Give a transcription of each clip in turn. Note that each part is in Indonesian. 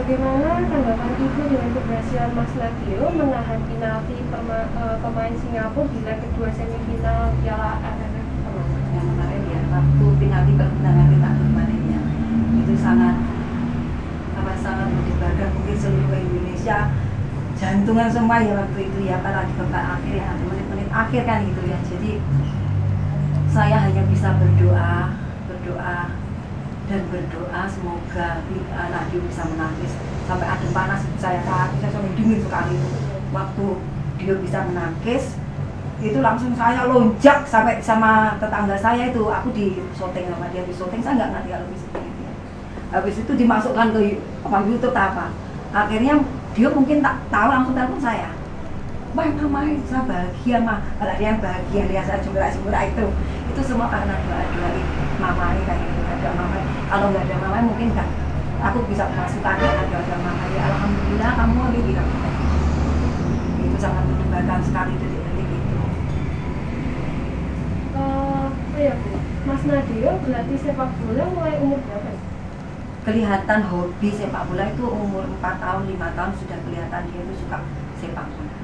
Bagaimana tanggapan Ibu dengan keberhasilan Mas Nadeo menahan penalti pemain Singapura di leg kedua semifinal Piala AFF kemarin? Yang kemarin ya, waktu penalti pertendangan kita kemarin ya, itu sangat mendebarkan mungkin seluruh Indonesia, jantungan semua ya waktu itu ya, apalagi babak akhir ya, menit-menit akhir kan gitu ya. Jadi saya hanya bisa berdoa dan berdoa semoga Nadeo bisa menangis sampai adem panas. Saya sampai dingin sekali itu waktu dia bisa menangis. Itu langsung saya lonjak sampai sama tetangga saya itu, aku di syuting sama dia, di syuting saya nggak ngerti kalau bisa begini. Habis itu dimasukkan ke YouTube apa, akhirnya dia mungkin tak tahu, langsung telepon saya, "Bang, Mama, saya bahagia mah." Kalau dia yang bahagia lihat saya juara itu semua karena doa Mama kayak gitu. Ada Mama, kalau nggak ada Mama mungkin kan aku bisa memasukkan ada Mama. Ya alhamdulillah kamu ini bilang itu sangat mendebarkan sekali detik-detik itu. Ya Bu, Mas Nadeo berlatih sepak bola mulai umur berapa? Kelihatan hobi sepak bola itu umur 4 tahun, 5 tahun sudah kelihatan dia itu suka sepak bola.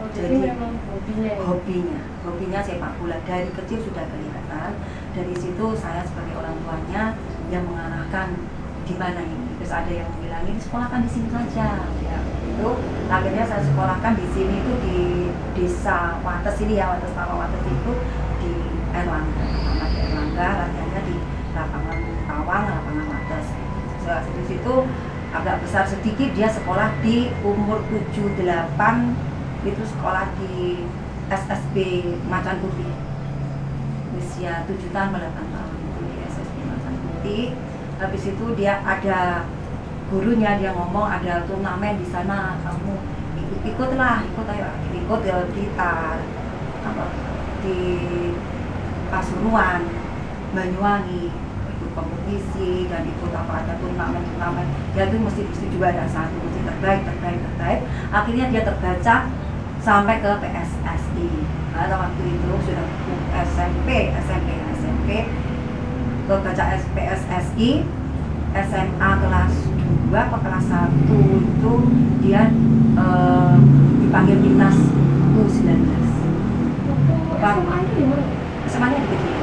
Oh, jadi memang hobinya ya? Hobinya sepak bola dari kecil sudah kelihatan. Dari situ saya sebagai orang tuanya yang mengarahkan di mana ini. Terus ada yang bilang ini sekolahkan di sini saja. Ya, itu akhirnya saya sekolahkan di sini itu di desa Wates ini ya, Wates itu di Erlangga. Pertama di Erlangga, latihannya di lapangan Tawang, lapangan Wates. Di situ agak besar sedikit, dia sekolah di umur 7-8 itu sekolah di SSB Macan Putih, usia 7 tahun 8 tahun itu di SSB Macan Putih. Habis itu dia ada gurunya, dia ngomong ada turnamen di sana, kamu ikut ayo di Pasuruan, Banyuwangi, ikut kompetisi dan ikut ada turnamen dia tuh mesti juara satu, mesti terbaik. Akhirnya dia terbaca sampai ke PSSI. Nah, waktu itu sudah SMP kebaca PSSI, SMA kelas 2 atau kelas 1 itu dia dipanggil timnas U19. SMA itu di mana? SMA-nya di Kediri.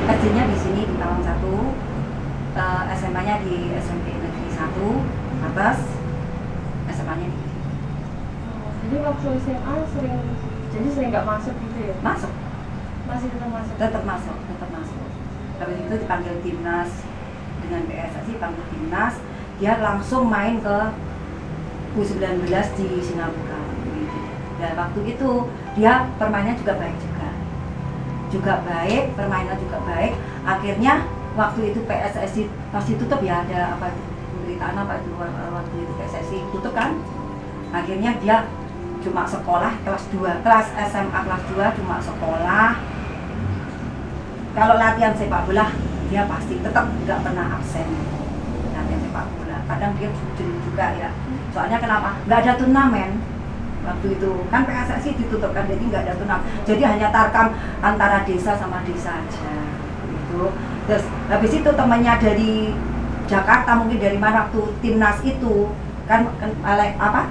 SD-nya di sini di Tawang 1, SMA-nya di SMP Negeri 1 atas, SMA-nya di Kediri. Jadi waktu SMA sering nggak masuk gitu ya? Masuk. Masih tetap masuk? Tetap masuk. Habis itu dipanggil timnas dengan PSSI, panggil timnas, dia langsung main ke U19 di Singapura. Dan waktu itu dia permainannya juga baik permainan juga baik. Akhirnya waktu itu PSSI pasti tutup ya, ada apa itu pemberitaan apa itu waktu itu PSSI tutup kan. Akhirnya dia cuma sekolah kelas SMA kelas 2 cuma sekolah. Kalau latihan sepak bola dia pasti tetap nggak pernah absen latihan sepak bola. Kadang dia jujur juga ya. Soalnya kenapa? Nggak ada turnamen waktu itu kan, PSSI ditutup kan, jadi nggak ada turnamen. Jadi hanya tarkam antara desa sama desa aja gitu. Terus habis itu temannya dari Jakarta mungkin dari mana waktu timnas itu kan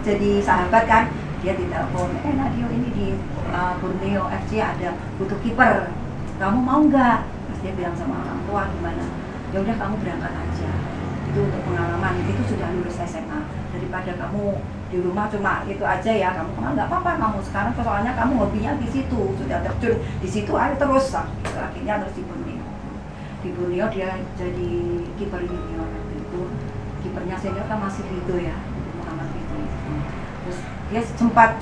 jadi sahabat kan, dia ditelepon, Nadeo ini di Borneo FC ada butuh kiper, kamu mau nggak? Terus dia bilang sama orang tua gimana, ya udah kamu berangkat aja, itu untuk pengalaman, itu sudah lulus SMA, daripada kamu di rumah cuma itu aja ya, kamu nggak apa-apa, kamu sekarang soalnya kamu hobinya di situ, sudah terjun di situ, ayo terus. Akhirnya terus di Borneo dia jadi kiper junior waktu itu. Kipernya senior kan masih Rido ya, Muhammad Rido. Terus dia sempat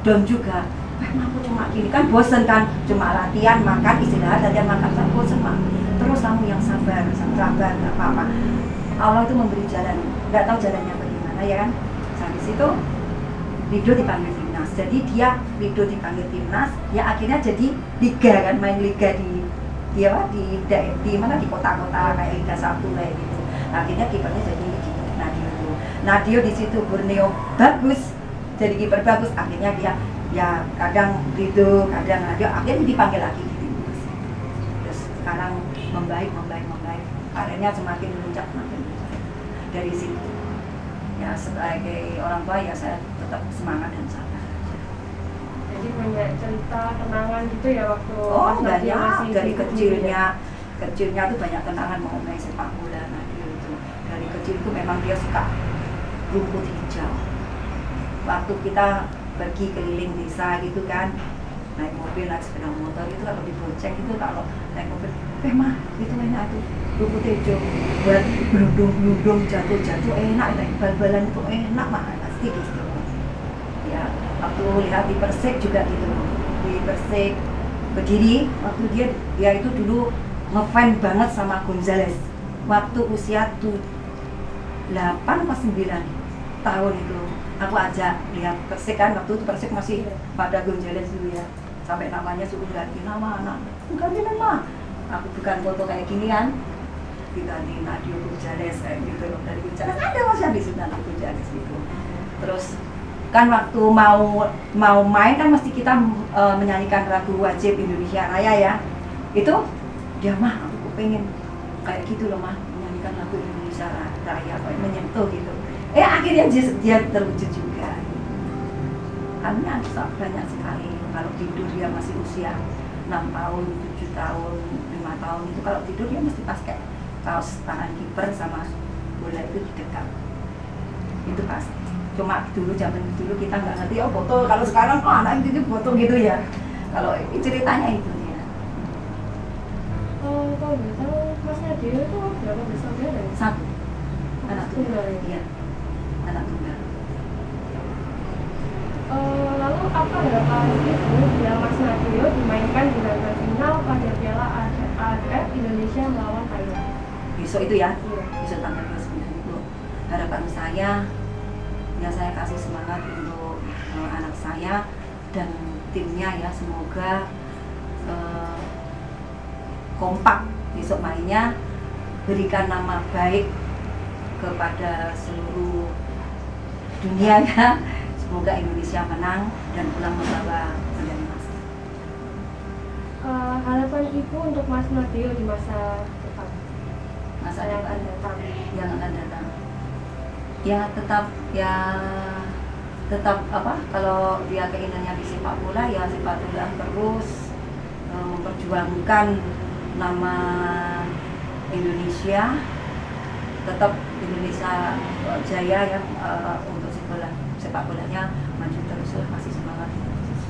down juga. Aku cuma gini kan, bosen kan, cuma latihan makan istirahat, latihan makan, saya bosen mak. Terus kamu yang sabar, nggak apa-apa. Allah itu memberi jalan, nggak tahu jalannya bagaimana ya kan. Sampai situ Rido dipanggil timnas, jadi Rido dipanggil timnas, ya akhirnya jadi liga kan, main liga di mana di kota-kota kayak Liga 1 kayak gitu. Nah, akhirnya kipernya jadi Nadeo di situ Borneo bagus, jadi kiper bagus. Akhirnya dia ya kadang Rido, kadang Nadeo, akhirnya dipanggil lagi di timnas. Terus sekarang membaik. karirnya semakin melonjak. Dari situ ya sebagai orang tua ya saya tetap semangat dan sabar. Jadi banyak cerita kenangan gitu ya waktu Oh Mas Nadio banyak, masih dari hidup kecilnya tuh banyak kenangan mengenai sepak bola Nadio itu. Dari kecil itu memang dia suka rumput hijau. Waktu kita pergi keliling desa gitu kan, naik mobil, naik sepeda motor itu kalau dibonceng itu kalau naik mobil, mah itu enak tuh rumput hijau buat berundung jatuh enak, naik bal-balan itu enak mah pasti gitu. Ya waktu lihat di Persik juga gitu, di Persik Kediri waktu dia itu dulu ngefans banget sama Gonzales waktu usia 8 atau 9 tahun itu. Aku ajak lihat Persik kan, waktu itu Persik masih pada Gonzales dulu ya, sampai namanya suruh ganti nama anak, ganti nama. Aku bukan foto kayak gini kan, diganti Nadio Gonzales kayak gitu loh, dari Gonzales ada masih habis Nadio Gonzales gitu. Terus kan waktu mau main kan mesti kita menyanyikan lagu wajib Indonesia Raya ya. Itu dia mah aku pengen kayak gitu loh mah, menyanyikan lagu Indonesia Raya kayak menyentuh gitu. Akhirnya dia terwujud juga. Karena banyak sekali kalau tidur dia masih usia 6 tahun, 7 tahun, 5 tahun itu kalau tidur dia mesti pakai kaos tangan kiper sama bola itu di dekat. Itu pasti. Cuma zaman dulu kita nggak ngerti foto, kalau sekarang anak itu foto gitu ya. Kalau ceritanya itu ya. Kalau gitu Mas Nadio itu berapa bersaudara? Satu anak tunggal. Iya, anak tunggal. Lalu apa harapan Ibu bila Mas Nadio dimainkan di laga final pada Piala AFF Indonesia melawan Thailand? Besok itu ya? Iya. Besok tanggal 29 itu. Harapan saya, ya saya kasih semangat untuk anak saya dan timnya ya, semoga kompak besok mainnya, berikan nama baik kepada seluruh dunia ya. Semoga Indonesia menang dan pulang membawa medali emas. Harapan Ibu untuk Mas Nadio di masa depan? Masa yang depan akan datang. yang akan datang. Tetap apa? Kalau dia keinginannya di sepak bola ya sepak bola terus memperjuangkan nama Indonesia, tetap Indonesia jaya ya, untuk sepak bolanya maju terus, masih semangat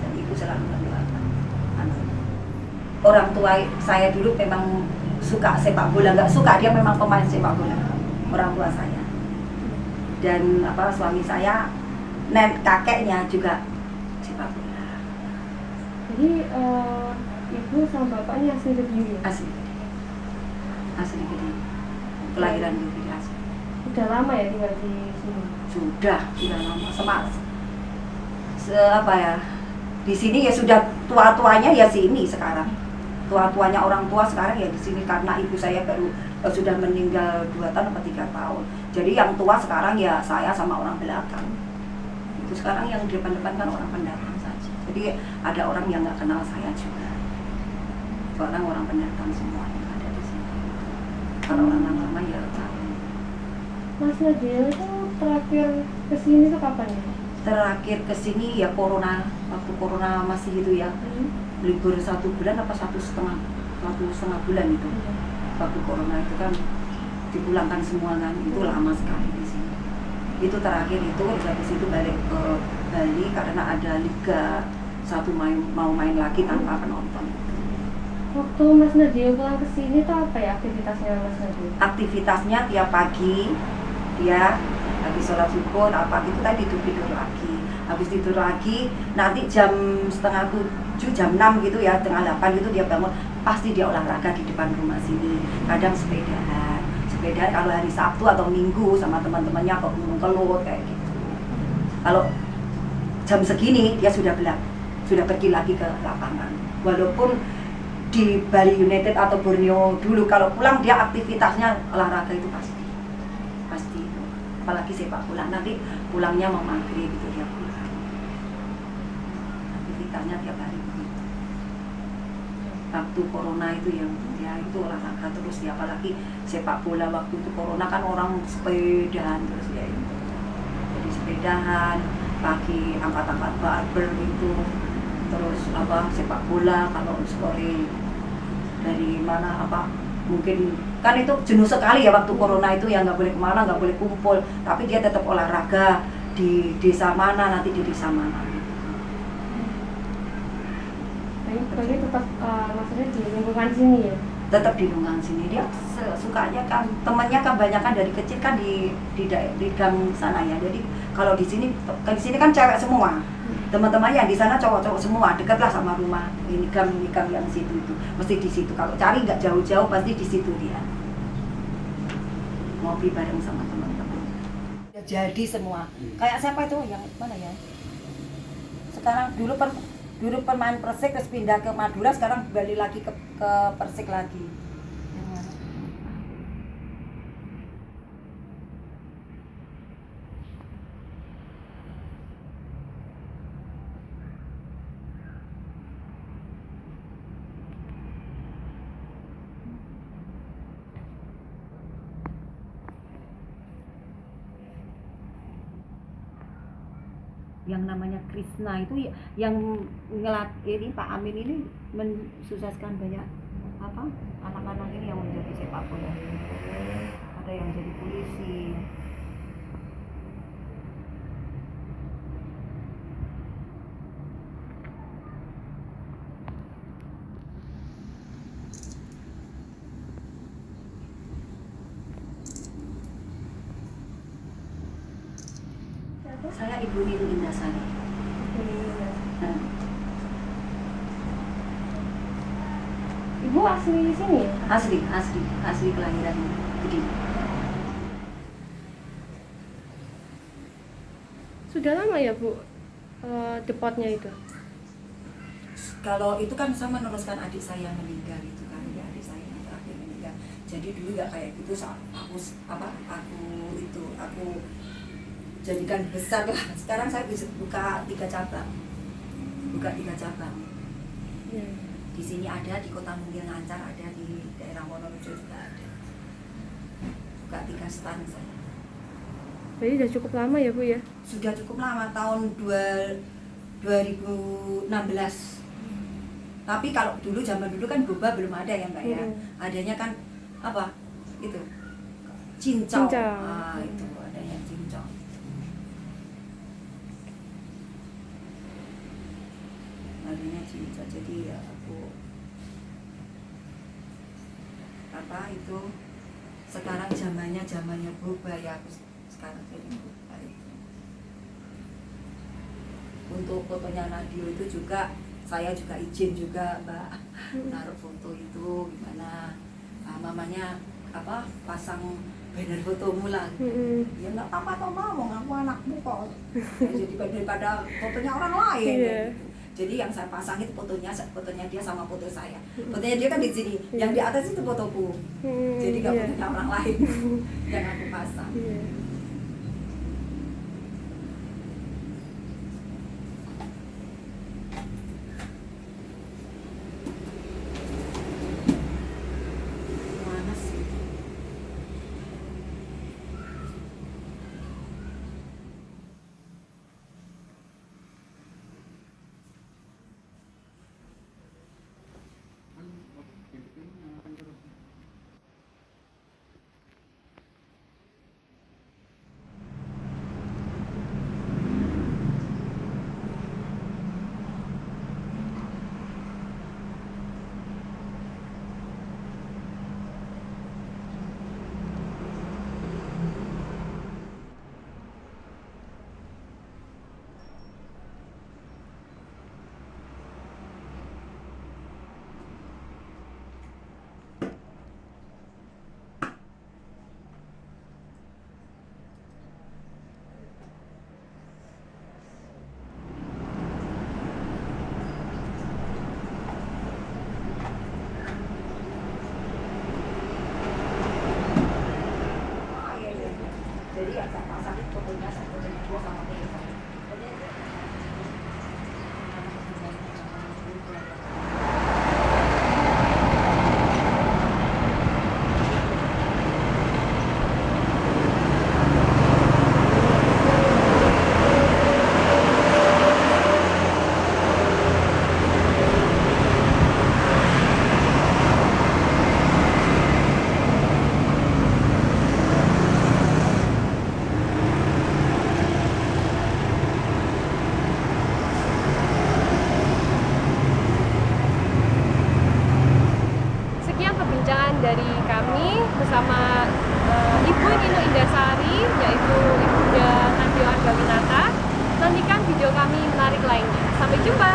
dan ibu selalu mendoakan anak. Orang tua saya dulu memang suka sepak bola, nggak suka dia memang pemain sepak bola, orang tua saya. Dan suami saya, kakeknya juga sepak bola. Jadi Ibu sama bapaknya asli Kediri? Asli Kediri, kelahiran di Kediri asli. Udah lama ya tinggal di sini? Sudah lama, di sini ya sudah tua-tuanya ya sini sekarang. Tua-tuanya orang tua sekarang ya di sini karena ibu saya baru sudah meninggal 2 tahun atau 3 tahun. Jadi yang tua sekarang ya saya sama orang belakang. Itu sekarang yang di depan-depan kan orang pendatang saja. Jadi ada orang yang nggak kenal saya juga. Sekarang orang pendatang semua yang ada di sini. Kalau orang lama ya tahu. Mas Nadio itu terakhir kesini tuh kapan ya? Terakhir kesini ya waktu corona masih gitu ya, libur 1 bulan apa 1,5 bulan itu. Waktu corona itu kan dipulangkan semua kan, itu lama sekali di sini. Itu terakhir itu habis itu balik ke Bali karena ada Liga 1 mau main lagi tanpa penonton. Waktu Mas Nadio pulang ke sini tuh apa ya aktivitasnya Mas Nadio? Aktivitasnya tiap pagi dia habis sholat subuh itu tadi tidur lagi. Habis tidur lagi nanti jam 6:30, jam 6 gitu ya, setengah 8 gitu dia bangun, pasti dia olahraga di depan rumah sini. Kadang sepedaan kalau hari Sabtu atau Minggu sama teman-temannya ke Gunung Kelut kayak gitu. Kalau jam segini dia sudah pergi lagi ke lapangan. Walaupun di Bali United atau Borneo dulu kalau pulang dia aktivitasnya olahraga itu pasti itu. Apalagi sepak bola, nanti pulangnya mau maghrib gitu dia pulang. Aktivitasnya tiap hari begitu. waktu corona itu yang ya itu olahraga terus ya, apalagi sepak bola waktu itu corona kan orang sepedahan terus ya itu. Jadi sepedahan, pagi angkat-angkat barbel itu, terus apa sepak bola kalau sore dari mana apa mungkin kan itu jenuh sekali ya waktu corona itu ya, nggak boleh kemana, nggak boleh kumpul, tapi dia tetap olahraga di desa mana, nanti di desa mana. Tapi tetap maksudnya di lingkungan sini ya? Tetap di lingkungan sini, dia sukanya kan temannya kebanyakan dari kecil kan di gang sana ya, jadi kalau di sini kan cewek semua, teman-temannya di sana cowok-cowok semua, dekatlah sama rumah ini gang yang situ itu, mesti di situ, kalau cari nggak jauh-jauh pasti di situ dia ngopi bareng sama teman-teman. Jadi semua kayak siapa itu yang mana ya, sekarang dulu pemain Persik terus pindah ke Madura, sekarang kembali lagi ke Persik lagi. Yang namanya Krishna itu yang ini Pak Amin ini mensukseskan banyak apa anak-anak ini yang menjadi sepak bola, ada yang jadi polisi. Saya Ibu Nilu Indasari. Nah. Ibu asli sini ya? Asli kelahiran Budi. Sudah lama ya Bu depotnya itu? Kalau itu kan saya meneruskan adik saya meninggal itu kan, ya adik saya yang terakhir meninggal. Jadi dulu ya kayak gitu aku jadikan besar lah. Sekarang saya bisa buka 3 cabang. Ya. Di sini ada, di Kota Mungil Ngancar ada, di daerah Wonorejo juga ada. Buka 3 stand saya. Jadi udah cukup lama ya Bu ya? Sudah cukup lama, tahun 2016. Tapi kalau dulu zaman dulu kan boba belum ada ya Mbak ya. Adanya kan apa? Itu cincau. Ah, itu adanya cincau. Adanya cincau. Jadi ya aku apa itu sekarang zamannya boba ya, aku sekarang jadi boba itu. Untuk fotonya radio itu juga saya juga izin juga Mbak, naruh foto itu gimana, mamanya apa pasang banner fotomu lah. Ya nggak apa-apa toh mau ngaku anakmu kok. Ya, jadi daripada fotonya orang lain. Yeah. Gitu. Jadi yang saya pasang itu fotonya dia sama foto saya. Fotonya dia kan di sini, yang di atas itu fotoku. Jadi nggak fotonya orang lain yang aku pasang. bersama Ibu Nino Indasari, yaitu Ibunda Nadio Angga Winata. Nantikan video kami menarik lainnya. Sampai jumpa!